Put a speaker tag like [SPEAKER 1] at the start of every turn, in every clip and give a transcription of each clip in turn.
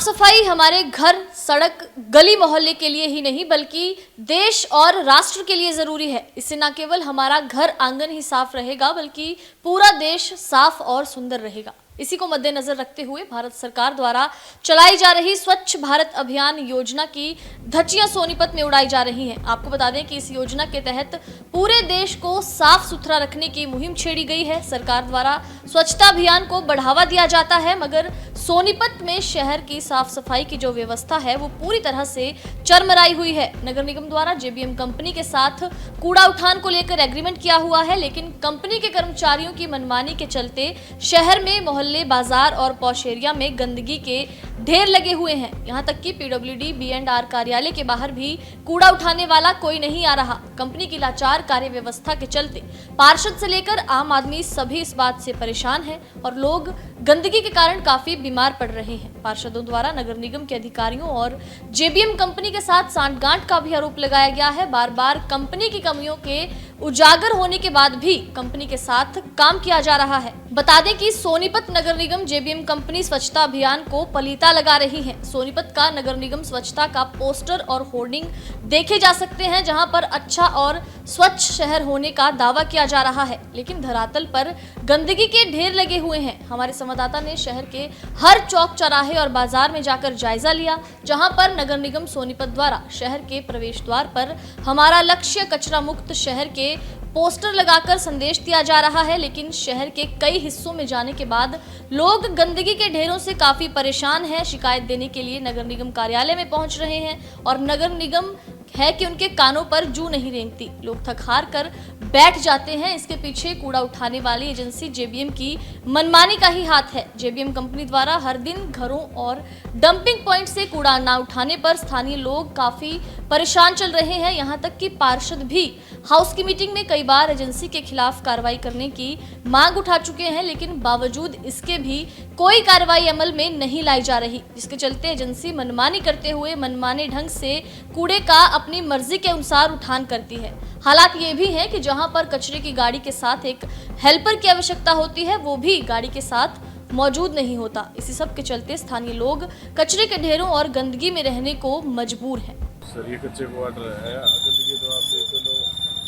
[SPEAKER 1] सफाई हमारे घर, सड़क, गली मोहल्ले के लिए ही नहीं बल्कि देश और राष्ट्र के लिए जरूरी है। इससे न केवल हमारा घर आंगन ही साफ रहेगा बल्कि पूरा देश साफ और सुंदर रहेगा। इसी को मद्देनजर रखते हुए भारत सरकार द्वारा चलाई जा रही स्वच्छ भारत अभियान योजना की धज्जियां सोनीपत में उड़ाई जा रही हैं। आपको बता दें कि इस योजना के तहत पूरे देश को साफ सुथरा रखने की मुहिम छेड़ी गई है। सरकार द्वारा स्वच्छता अभियान को बढ़ावा दिया जाता है, मगर सोनीपत में शहर की साफ सफाई की जो व्यवस्था है वो पूरी तरह से चरमराई हुई है। नगर निगम द्वारा जेबीएम कंपनी के साथ कूड़ा उठान को लेकर एग्रीमेंट किया हुआ है, लेकिन कंपनी के कर्मचारियों की मनमानी के चलते शहर में मोहल्ले, बाजार और पॉश एरिया में गंदगी के ढेर लगे हुए हैं। यहाँ तक कि पीडब्ल्यूडी B&R कार्यालय के बाहर भी कूड़ा उठाने वाला कोई नहीं आ रहा। कंपनी की लाचार कार्य व्यवस्था के चलते पार्षद से लेकर आम आदमी सभी इस बात से परेशान है और लोग गंदगी के कारण काफी बीमार पड़ रहे हैं। पार्षदों द्वारा नगर निगम के अधिकारियों और जेबीएम कंपनी के साथ सांठगांठ का भी आरोप लगाया गया है। बार बार कंपनी की कमियों के उजागर होने के बाद भी कंपनी के साथ काम किया जा रहा है। बता दें कि सोनीपत नगर निगम जेबीएम कंपनी स्वच्छता अभियान को पलीता लगा रही है। सोनीपत का नगर निगम स्वच्छता का पोस्टर और होर्डिंग देखे जा सकते हैं, जहां पर अच्छा और स्वच्छ शहर होने का दावा किया जा रहा है, लेकिन धरातल पर गंदगी के ढेर लगे हुए हैं। हमारे संवाददाता ने शहर के हर चौक चौराहे और बाजार में जाकर जायजा लिया, जहां पर नगर निगम सोनीपत द्वारा शहर के प्रवेश द्वार पर हमारा लक्ष्य कचरा मुक्त शहर के पोस्टर लगाकर संदेश दिया जा रहा है। लेकिन शहर के कई हिस्सों में जाने के बाद लोग गंदगी के ढेरों से काफी परेशान हैं। शिकायत देने के लिए नगर निगम कार्यालय में पहुंच रहे हैं और नगर निगम है कि उनके कानों पर जू नहीं रेंगती। लोग थक हार कर बैठ जाते हैं। इसके पीछे कूड़ा उठाने वाली एजेंसी जेबीएम की मनमानी का ही हाथ है। जेबीएम कंपनी द्वारा हर दिन घरों और डंपिंग पॉइंट से कूड़ा ना उठाने पर स्थानीय लोग काफी परेशान चल रहे हैं। यहां तक कि पार्षद भी हाउस की मीटिंग में कई बार एजेंसी के खिलाफ कार्रवाई करने की मांग उठा चुके हैं, लेकिन बावजूद इसके भी कोई कार्रवाई अमल में नहीं लाई जा रही, जिसके चलते एजेंसी मनमानी करते हुए मनमाने ढंग से कूड़े का अपनी मर्जी के अनुसार उठान करती है। हालात ये भी है कि जहां पर कचरे की गाड़ी के साथ एक हेल्पर की आवश्यकता होती है, वो भी गाड़ी के साथ मौजूद नहीं होता। इसी सब के चलते स्थानीय लोग कचरे के ढेरों और गंदगी में रहने को मजबूर हैं।
[SPEAKER 2] सर, ये कच्चे क्वार्टर है, गंदगी तो आप देख लो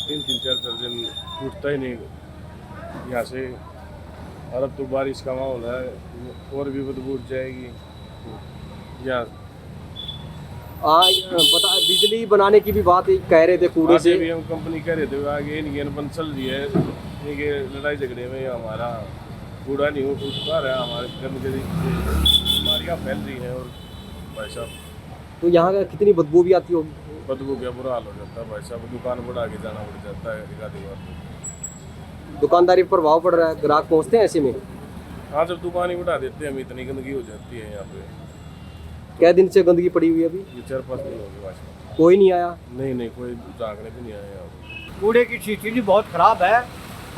[SPEAKER 2] 3-4 दर्जन टूटता ही नहीं यहाँ से। और अब तो बारिश का माहौल है और भी बदबू उठ जाएगी यहाँ।
[SPEAKER 3] बता, बिजली बनाने की भी बात कह रहे थे कूड़े से।
[SPEAKER 2] भी हम कंपनी कह रहे थे आगे इनकी अनबन चल रही है, इनके लड़ाई झगड़े में हमारा कूड़ा नहीं हो पा रहा है, हमारे गंदगी बीमारियाँ फैल रही हैं। और भाई साहब
[SPEAKER 3] तो यहाँ का कितनी बदबू भी आती होगी?
[SPEAKER 2] बदबू क्या बुरा हाल हो जाता है भाई साहब, दुकान बढ़ा के जाना पड़ जाता है एक आधी बार।
[SPEAKER 3] दुकानदारी पर प्रभाव पड़ रहा है, ग्राहक पहुँचते हैं ऐसे में?
[SPEAKER 2] हाँ, जब दुकान ही बढ़ा देते हैं हम इतनी गंदगी हो जाती है यहाँ पे।
[SPEAKER 3] क्या दिन से गंदगी पड़ी हुई है अभी?
[SPEAKER 2] ये 4-5 दिन हो गए भाई।
[SPEAKER 3] कोई नहीं आया?
[SPEAKER 2] नहीं, कोई झांकने भी नहीं आया यहाँ।
[SPEAKER 4] कूड़े की स्थिति बहुत खराब है।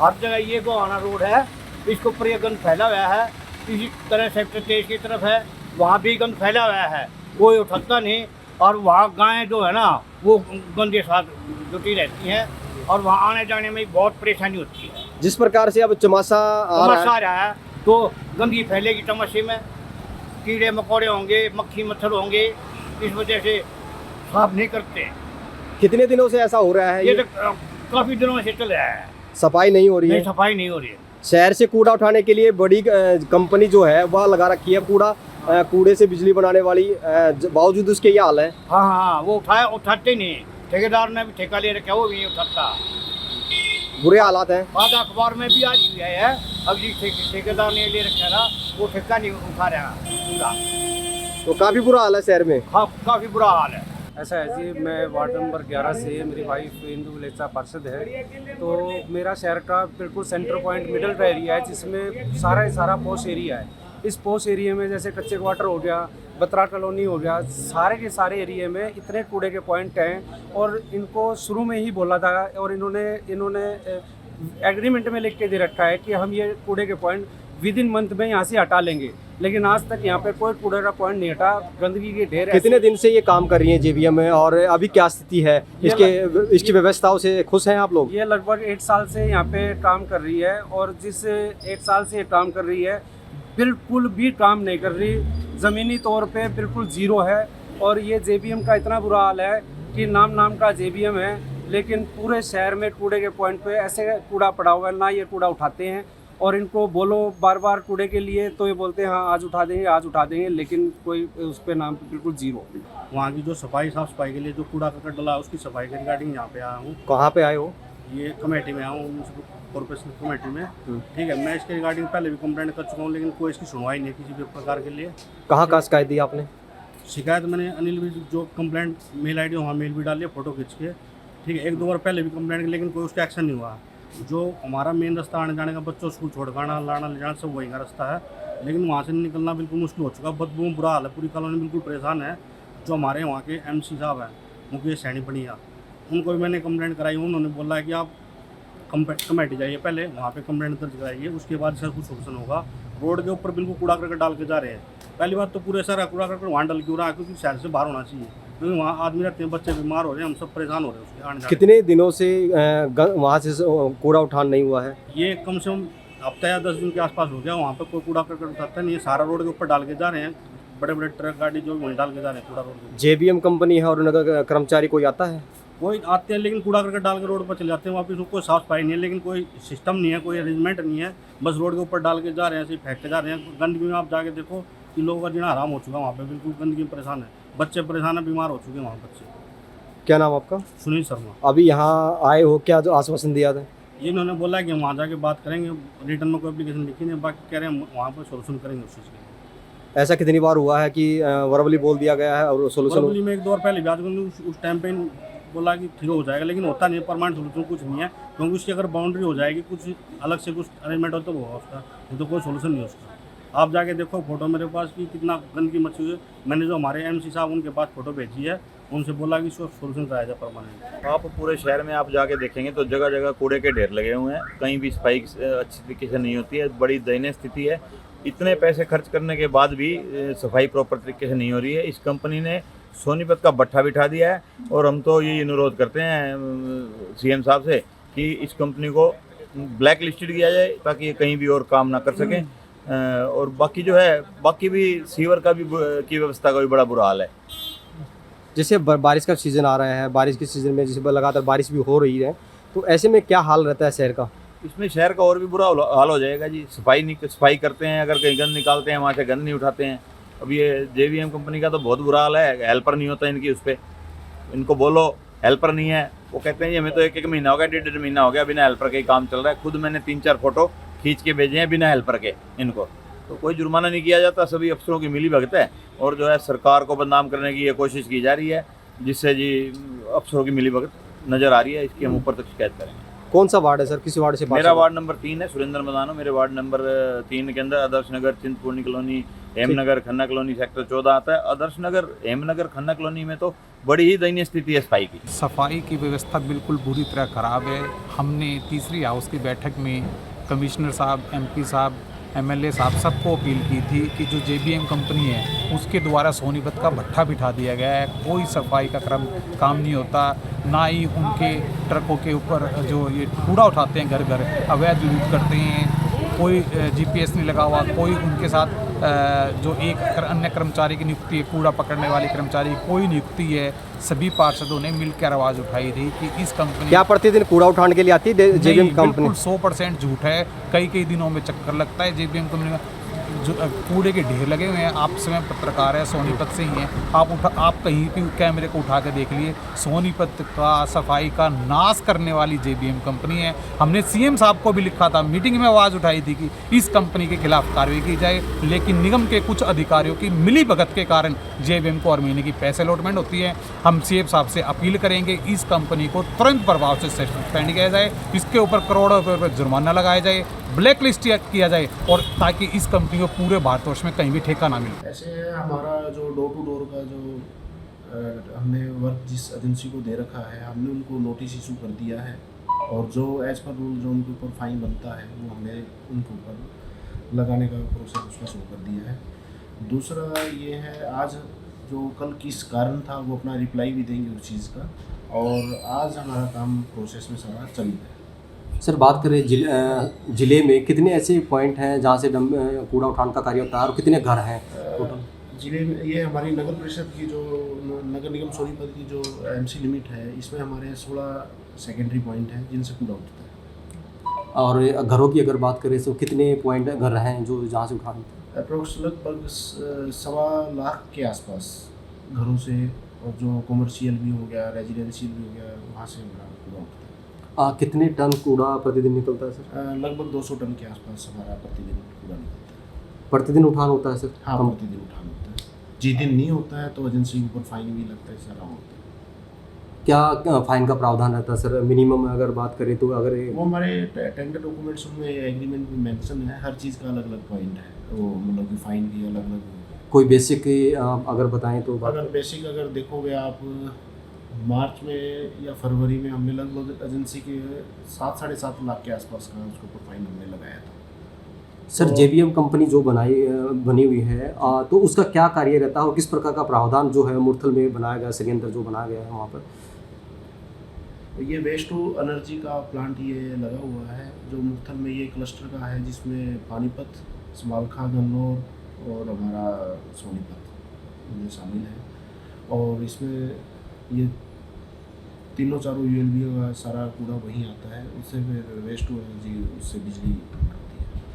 [SPEAKER 4] हर जगह ये गोहाना रोड है, इसके ऊपर ये गंद फैला हुआ है। इसी तरह सेक्टर 23 की तरफ है, वहाँ भी गंद फैला हुआ है, कोई उठाता नहीं। और वहाँ गायें जो है ना वो गंदे साथ जुटी रहती हैं और वहाँ आने जाने में बहुत परेशानी होती है।
[SPEAKER 3] जिस प्रकार से अब चमासा आ
[SPEAKER 4] रहा है तो गंदगी फैलेगी तमाशे में, कीड़े मकोड़े होंगे, मक्खी मच्छर होंगे, इस वजह से साफ नहीं करते।
[SPEAKER 3] कितने दिनों से ऐसा हो रहा है?
[SPEAKER 4] ये तो काफी दिनों से चल रहा है,
[SPEAKER 3] सफाई नहीं हो रही है।
[SPEAKER 4] सफाई नहीं हो रही है।
[SPEAKER 3] शहर से कूड़ा उठाने के लिए बड़ी कंपनी जो है वह लगा रखी है कूड़ा, कूड़े से बिजली बनाने वाली, बावजूद उसके ये हाल है।
[SPEAKER 4] हाँ, वो उठाते नहीं। ठेकेदार ने भी ठेका ले रखा, वो भी नहीं उठाता।
[SPEAKER 3] बुरे हालात हैं।
[SPEAKER 4] बाद अखबार में भी आज है, अब जी ठेकेदार ने ले रखा था, वो ठेका नहीं उठा रहा पूरा।
[SPEAKER 3] तो काफी बुरा हाल है शहर में।
[SPEAKER 4] काफी बुरा हाल है।
[SPEAKER 5] ऐसा है जी, मैं वार्ड नंबर 11 से, मेरी वाइफ इंदु वलेचा पार्षद है। तो मेरा शहर का बिल्कुल सेंटर पॉइंट मिडल का एरिया है, जिसमें सारा पॉश एरिया है। इस पॉश एरिया में जैसे कच्चे क्वार्टर हो गया, बत्रा कॉलोनी हो गया, सारे के सारे एरिया में इतने कूड़े के पॉइंट हैं। और इनको शुरू में ही बोला था और इन्होंने एग्रीमेंट में लिख के दे रखा है कि हम ये कूड़े के पॉइंट विद इन मंथ में यहाँ से हटा लेंगे, लेकिन आज तक यहाँ पे कोई कूड़े का पॉइंट नहीं हटा। गंदगी के ढेर।
[SPEAKER 3] कितने दिन से ये काम कर रही है जेबीएम में और अभी क्या स्थिति है इसकी व्यवस्थाओं से? खुश हैं आप लोग?
[SPEAKER 5] ये लगभग 1 साल से यहाँ पे काम कर रही है और जिस 1 साल से काम कर रही है बिल्कुल भी काम नहीं कर रही। ज़मीनी तौर पे बिल्कुल ज़ीरो है। और ये JBM का इतना बुरा हाल है कि नाम का JBM है, लेकिन पूरे शहर में कूड़े के पॉइंट पे ऐसे कूड़ा पड़ा हुआ है, ना ये कूड़ा उठाते हैं। और इनको बोलो बार बार कूड़े के लिए तो ये बोलते हैं हाँ आज उठा देंगे, लेकिन कोई उस पे नाम पे बिल्कुल ज़ीरो।
[SPEAKER 4] वहाँ की जो साफ सफाई के लिए जो कूड़ा करकट डला उसकी सफाई के रिगार्डिंग यहाँ पे आया हूँ।
[SPEAKER 3] कहाँ पे आए हो?
[SPEAKER 4] ये कमेटी में आया हूँ, कॉर्पोरेशन कमेटी में। ठीक है, मैं इसके रिगार्डिंग पहले भी कंप्लेंट कर चुका हूँ, लेकिन कोई इसकी सुनवाई नहीं किसी भी प्रकार के लिए।
[SPEAKER 3] कहाँ शिकायत दी आपने?
[SPEAKER 4] शिकायत मैंने अनिल भी जो कंप्लेंट मेल ID वहाँ मेल भी डाली है फ़ोटो खींच के। ठीक है, 1-2 बार पहले भी कंप्लेंट की, लेकिन कोई उसका एक्शन नहीं हुआ। जो हमारा मेन रास्ता आने जाने का, बच्चों स्कूल छोड़ कर आना लाना ले जाना सब वहीं का रास्ता है, लेकिन वहाँ से निकलना बिल्कुल मुश्किल हो चुका। बदबू में बुरा हाल है, पूरी कॉलोनी बिल्कुल परेशान है। जो हमारे वहाँ के MC साहब हैं मुकेश सैनी बढ़िया, उनको भी मैंने कंप्लेंट कराई। उन्होंने बोला है कि आप कमेटी जाइए, पहले वहाँ पे कंप्लेंट दर्ज कराइए, उसके बाद इसका कुछ सोल्यूशन होगा। रोड के ऊपर बिल्कुल कूड़ा करकट डाल के जा रहे हैं। पहली बात तो पूरे सारा कूड़ा करकट वहाँ डाल क्यों रहा है, क्योंकि शहर से बाहर होना चाहिए, क्योंकि वहाँ आदमी रहते हैं, बच्चे बीमार हो रहे हैं, हम सब परेशान हो रहे हैं उसके आने जाने।
[SPEAKER 3] कितने दिनों से वहाँ से कूड़ा उठान नहीं हुआ है?
[SPEAKER 4] ये कम से कम हफ्ता या 10 दिन के आसपास हो गया। वहाँ पे कोई कूड़ा करकट उठाता नहीं है, सारा रोड के ऊपर डाल के जा रहे हैं। बड़े बड़े ट्रक गाड़ी जो वहीं डाल के जा रहे हैं कूड़ा रोड पे।
[SPEAKER 3] JBM कंपनी है और उनका कर्मचारी कोई आता है?
[SPEAKER 4] कोई आते हैं, लेकिन कूड़ा करकट डाल के रोड पर चले जाते हैं वापस। कोई साफ सफाई नहीं है, लेकिन कोई सिस्टम नहीं है, कोई अरेंजमेंट नहीं है, बस रोड के ऊपर डाल के जा रहे हैं, ऐसे फेंक के जा रहे हैं। गंदगी में आप जाके देखो कि लोगों का जीना हराम हो चुका है वहाँ पे, बिल्कुल गंदगी में परेशान है, बच्चे परेशान है, बीमार हो चुके हैं वहाँ बच्चे।
[SPEAKER 3] क्या नाम आपका?
[SPEAKER 4] सुनील शर्मा।
[SPEAKER 3] अभी यहाँ आए हो, क्या जो आश्वासन दिया था?
[SPEAKER 4] ये इन्होंने बोला है कि हम वहाँ जाके बात करेंगे, रिटर्न में कोई एप्लीकेशन लिखी नहीं, बाकी कह रहे हैं वहाँ पर सोल्यूशन करेंगे उस चीज़ के लिए।
[SPEAKER 3] ऐसा कितनी बार हुआ है कि वर्बली बोल दिया गया है और सोल्यूशन?
[SPEAKER 4] वर्बली में 1-2 बार पहले भी आज उस टाइम पे बोला कि ठीक हो जाएगा, लेकिन होता नहीं है, परमानेंट सोल्यूशन कुछ नहीं है, क्योंकि उसकी अगर बाउंड्री हो जाएगी, कुछ अलग से कुछ अरेंजमेंट हो तो होगा उसका, ये तो कोई सोल्यूशन नहीं है उसका। आप जाके देखो फोटो मेरे पास कि कितना गंदगी मची हुई है। मैंने जो हमारे MC साहब उनके पास फोटो भेजी है, उनसे बोला कि इसको सोल्यूशन कराया जाए परमानेंट।
[SPEAKER 6] आप पूरे शहर में आप जाके देखेंगे तो जगह जगह कूड़े के ढेर लगे हुए हैं, कहीं भी सफाई अच्छी तरीके से नहीं होती है, बड़ी दयनीय स्थिति है। इतने पैसे खर्च करने के बाद भी सफाई प्रॉपर तरीके से नहीं हो रही है। इस कंपनी ने सोनीपत का भट्ठा बिठा दिया है, और हम तो ये अनुरोध करते हैं CM साहब से कि इस कंपनी को ब्लैक लिस्टेड किया जाए, ताकि ये कहीं भी और काम ना कर सकें। और बाकी जो है, बाकी भी सीवर का भी की व्यवस्था का भी बड़ा बुरा हाल है।
[SPEAKER 3] जैसे बारिश का सीज़न आ रहा है, बारिश के सीज़न में जैसे लगातार बारिश भी हो रही है, तो ऐसे में क्या हाल रहता है शहर का?
[SPEAKER 6] इसमें शहर का और भी बुरा हाल हो जाएगा जी। सफाई करते हैं, अगर कहीं गंद निकालते हैं, वहाँ से गंद नहीं उठाते हैं। अब ये JBM कंपनी का तो बहुत बुरा हाल है, हेल्पर नहीं होता इनकी उस पर। इनको बोलो हेल्पर नहीं है, वो कहते हैं जी हमें तो 1-1 महीना हो गया, 1.5 महीना हो गया बिना हेल्पर के ही काम चल रहा है। खुद मैंने 3-4 फोटो खींच के भेजे हैं बिना हेल्पर के इनको, तो कोई जुर्माना नहीं किया जाता। सभी अफसरों की मिली भगत है, और जो है सरकार को बदनाम करने की ये कोशिश की जा रही है, जिससे जी अफसरों की मिली भगत नज़र आ रही है। इसकी हम ऊपर तक शिकायत करेंगे।
[SPEAKER 3] कौन सा वार्ड है सर? किसी वार्ड से?
[SPEAKER 6] मेरा वार्ड नंबर 3 है, सुरेंद्र मदानो। मेरे वार्ड नंबर 3 के अंदर Adarsh Nagar, Chintpurni colony, Hemnagar, Khanna colony, sector 14 आता है। आदर्श नगर, हेमनगर, खन्ना कॉलोनी में तो बड़ी ही दयनीय स्थिति है सफाई की।
[SPEAKER 7] सफाई की व्यवस्था बिल्कुल बुरी तरह ख़राब है। हमने तीसरी हाउस की बैठक में कमिश्नर साहब, MP साहब, MLA साहब सबको अपील की थी कि जो JBM कंपनी है उसके द्वारा सोनीपत का भट्ठा बिठा दिया गया है, कोई सफाई का काम नहीं होता, ना ही उनके ट्रकों के ऊपर जो ये कूड़ा उठाते हैं घर घर अवैध लूट करते हैं, कोई GPS नहीं लगा हुआ, कोई उनके साथ जो एक अन्य कर्मचारी की नियुक्ति है, कूड़ा पकड़ने वाले कर्मचारी की कोई नियुक्ति है। सभी पार्षदों ने मिलकर आवाज़ उठाई थी कि इस कंपनी
[SPEAKER 3] क्या प्रतिदिन कूड़ा उठाने के लिए आती है JBM कंपनी?
[SPEAKER 7] 100% झूठ है। कई दिनों में चक्कर लगता है JBM कंपनी का। जो कूड़े के ढेर लगे हुए हैं, आप समय पत्रकार है, सोनीपत से ही हैं, आप कहीं भी कैमरे को उठा के देख लिए, सोनीपत का सफाई का नाश करने वाली JBM कंपनी है। हमने CM साहब को भी लिखा था, मीटिंग में आवाज़ उठाई थी कि इस कंपनी के खिलाफ कार्रवाई की जाए, लेकिन निगम के कुछ अधिकारियों की मिली भगत के कारण JBM को हर महीने की पैसे अलॉटमेंट होती है। हम CM साहब से अपील करेंगे इस कंपनी को तुरंत प्रभाव से सस्पेंड किया जाए, इसके ऊपर करोड़ों रुपये पर जुर्माना लगाया जाए, ब्लैक लिस्ट किया जाए, और ताकि इस कंपनी को पूरे भारतवर्ष में कहीं भी ठेका ना मिले।
[SPEAKER 8] ऐसे हमारा जो डोर टू डोर का जो हमने वर्क जिस एजेंसी को दे रखा है, हमने उनको नोटिस इशू कर दिया है, और जो एज पर रूल जो उनके ऊपर फाइन बनता है वो हमने उनके ऊपर लगाने का प्रोसेस उसमें शुरू कर दिया है। दूसरा ये है, आज जो कल किस कारण था वो अपना रिप्लाई भी देंगे उस चीज़ का, और आज हमारा काम प्रोसेस में सारा चल रहा है।
[SPEAKER 3] सर बात करें जिले में कितने ऐसे पॉइंट हैं जहाँ से कूड़ा उठाने का कार्य होता है, और कितने घर हैं टोटल?
[SPEAKER 8] जिले में ये हमारी नगर परिषद की जो नगर निगम सोनीपत की जो एमसी लिमिट है, इसमें हमारे 16 सेकेंडरी पॉइंट हैं जिनसे कूड़ा उठता है।
[SPEAKER 3] और घरों की अगर बात करें तो कितने पॉइंट घर हैं जो जहाँ से उठाते हैं?
[SPEAKER 8] अप्रोक्स लगभग 1.25 लाख के आसपास घरों से, और जो कमर्शियल भी हो गया, रेजिडेंशियल भी हो गया, वहाँ से हमारा कूड़ा उठता है।
[SPEAKER 3] कितने टन कूड़ा प्रतिदिन निकलता है सर?
[SPEAKER 8] लगभग 200 टन के आसपास हमारा प्रतिदिन कूड़ा निकलता है।
[SPEAKER 3] प्रतिदिन उठान होता है सर?
[SPEAKER 8] हाँ, प्रतिदिन उठान होता है। जिस दिन नहीं होता है तो एजेंसी के ऊपर फाइन भी लगता है, सारा होता है।
[SPEAKER 3] क्या फाइन का प्रावधान रहता है सर? मिनिमम अगर बात करें तो अगर
[SPEAKER 8] वो हमारे टेंडर डॉक्यूमेंट्स में एग्रीमेंट में मेंशन है, हर चीज़ का अलग अलग पॉइंट है, वो मतलब कि फाइन भी अलग अलग।
[SPEAKER 3] कोई बेसिक अगर बताएं तो
[SPEAKER 8] अगर बेसिक अगर देखोगे आप, मार्च में या फरवरी में हमने लगभग एजेंसी के 7-7.5 लाख के आसपास का उसके ऊपर फाइन हमने लगाया था।
[SPEAKER 3] सर JBM कंपनी जो बनी हुई है तो उसका क्या कार्य रहता है और किस प्रकार का प्रावधान जो है मुरथल में बनाया गया, संयंत्र जो बनाया गया है वहाँ पर?
[SPEAKER 8] ये वेस्ट टू एनर्जी का प्लांट ये लगा हुआ है, जो मुरथल में ये क्लस्टर का है, जिसमें पानीपत, समालखा, गन्नौर और हमारा सोनीपत ये शामिल है। और इसमें ये तीनों चारों ULBO का सारा कूड़ा वहीं आता है, उससे फिर वेस्ट टू एनर्जी उससे बिजली